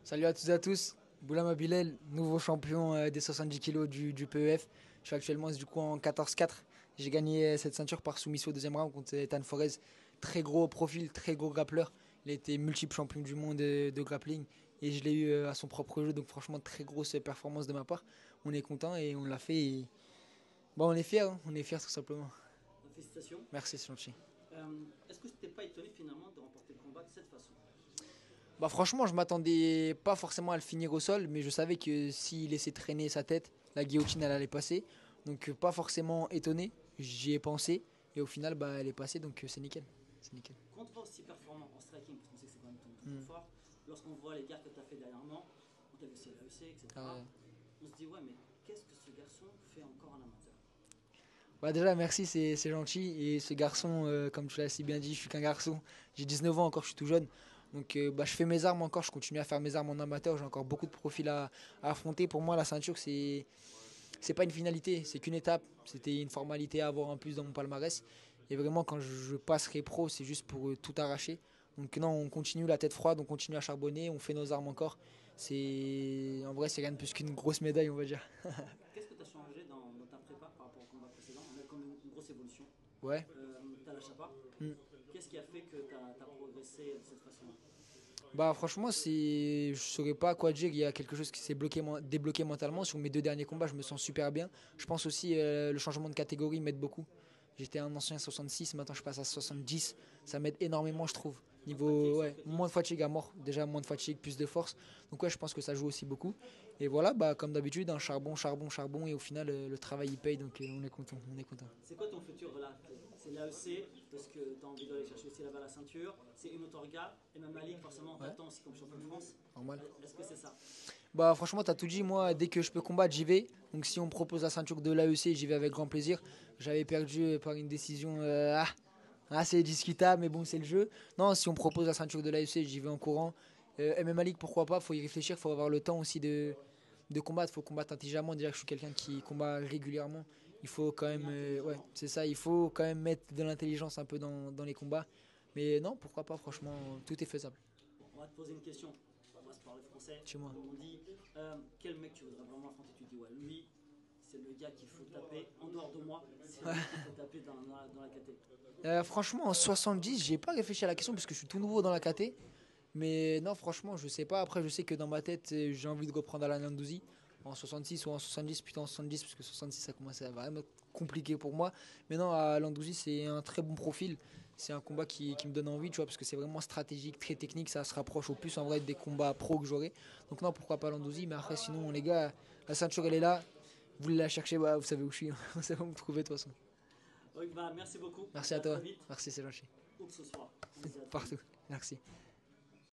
Salut à tous et à tous. Boulama Bilel, nouveau champion des 70 kilos du PEF. Je suis actuellement du coup en 14-4. J'ai gagné cette ceinture par soumission au deuxième round contre Ethan Forez. Très gros profil, très gros grappleur. Il a été multiple champion du monde de grappling et je l'ai eu à son propre jeu. Donc franchement, très grosse performance de ma part. On est content et on l'a fait. Bon, on est fiers, hein. On est fiers tout simplement. Félicitations. Merci, c'est gentil. Est-ce que tu n'étais pas étonné finalement de remporter le combat de cette façon? Bah franchement, je m'attendais pas forcément à le finir au sol, mais je savais que s'il laissait traîner sa tête, la guillotine elle allait passer. Donc pas forcément étonné, j'y ai pensé et au final bah elle est passée donc c'est nickel. C'est nickel. Quand on te voit aussi performant en striking, parce qu'on sait que c'est quand même ton point Hmm. fort, lorsqu'on voit les gares que tu as fait dernièrement, on t'a vu aussi à l'AEC, etc., Euh, on se dit ouais mais qu'est-ce que ce garçon fait encore en amateur? Bah déjà merci, c'est gentil et ce garçon comme tu l'as si bien dit, je suis qu'un garçon. J'ai 19 ans encore, je suis tout jeune. Donc bah, je fais mes armes encore, je continue à faire mes armes en amateur, j'ai encore beaucoup de profils à affronter. Pour moi la ceinture c'est pas une finalité, c'est qu'une étape. C'était une formalité à avoir en plus dans mon palmarès. Et vraiment, quand je passerai pro, c'est juste pour tout arracher. Donc non, on continue la tête froide, on continue à charbonner, on fait nos armes encore. En vrai, c'est rien de plus qu'une grosse médaille, on va dire. Qu'est-ce que tu as changé dans ta prépa par rapport au combat précédent? On a comme une grosse évolution. Ouais. Tu as la chapa. Mm. Qu'est-ce qui a fait que tu as progressé de cette façon-là? Bah franchement, je saurais pas quoi dire. Il y a quelque chose qui s'est débloqué mentalement. Sur mes deux derniers combats, je me sens super bien. Je pense aussi le changement de catégorie m'aide beaucoup. J'étais un ancien 66, maintenant je passe à 70. Ça m'aide énormément, je trouve. Moins de fatigue, Niveau, sans ouais, fatigue. moins de fatigue à mort. Déjà, moins de fatigue, plus de force. Donc, ouais, je pense que ça joue aussi beaucoup. Et voilà, bah, comme d'habitude, un charbon, charbon, charbon. Et au final, le travail il paye. Donc, on est content. On est content. C'est quoi ton futur là? C'est l'AEC, parce que tu as envie d'aller chercher aussi là-bas la ceinture. C'est une autre orga. Et même Malik, forcément, on Ouais, t'attend aussi comme champion de France. normal. Est-ce que c'est ça? Bah, franchement, t'as tout dit. Moi, dès que je peux combattre, j'y vais. Donc, si on me propose la ceinture de l'AEC, j'y vais avec grand plaisir. J'avais perdu par une décision assez discutable, mais bon, c'est le jeu. Non, si on me propose la ceinture de l'AEC, j'y vais en courant. MMA League, pourquoi pas? Faut y réfléchir. Faut avoir le temps aussi de combattre. Il faut combattre intelligemment. Déjà que je suis quelqu'un qui combat régulièrement. Il faut quand même, ouais, c'est ça. Il faut quand même mettre de l'intelligence un peu dans les combats. Mais non, pourquoi pas? Franchement, tout est faisable. Bon, on va te poser une question. On va se parler français. Chez moi. Comme on dit, quel mec tu voudrais vraiment affronter? Tu dis, ouais, lui, c'est le gars qu'il faut taper. En dehors de moi, c'est lui qu'il faut taper dans la KT. Franchement, en 70, j'ai pas réfléchi à la question parce que je suis tout nouveau dans la KT. Mais non, franchement, je sais pas. Après, je sais que dans ma tête, j'ai envie de reprendre Alan Landouzi en 66 ou en 70, plutôt en 70, parce que 66, ça commence à vraiment être compliqué pour moi. Mais non, à Landouzi, c'est un très bon profil. C'est un combat qui me donne envie, tu vois, parce que c'est vraiment stratégique, très technique. Ça se rapproche au plus en vrai des combats pro que j'aurai. Donc, non, pourquoi pas Landouzi. Mais après, sinon, les gars, la ceinture, elle est là. Vous voulez la chercher, bah, vous savez où je suis. Vous savez où me trouver de toute façon. Donc, bah, merci beaucoup. On se Merci dit à à très toi. vite. Merci, c'est gentil. Où que ce soit. On se dit à très Partout. vite. Merci.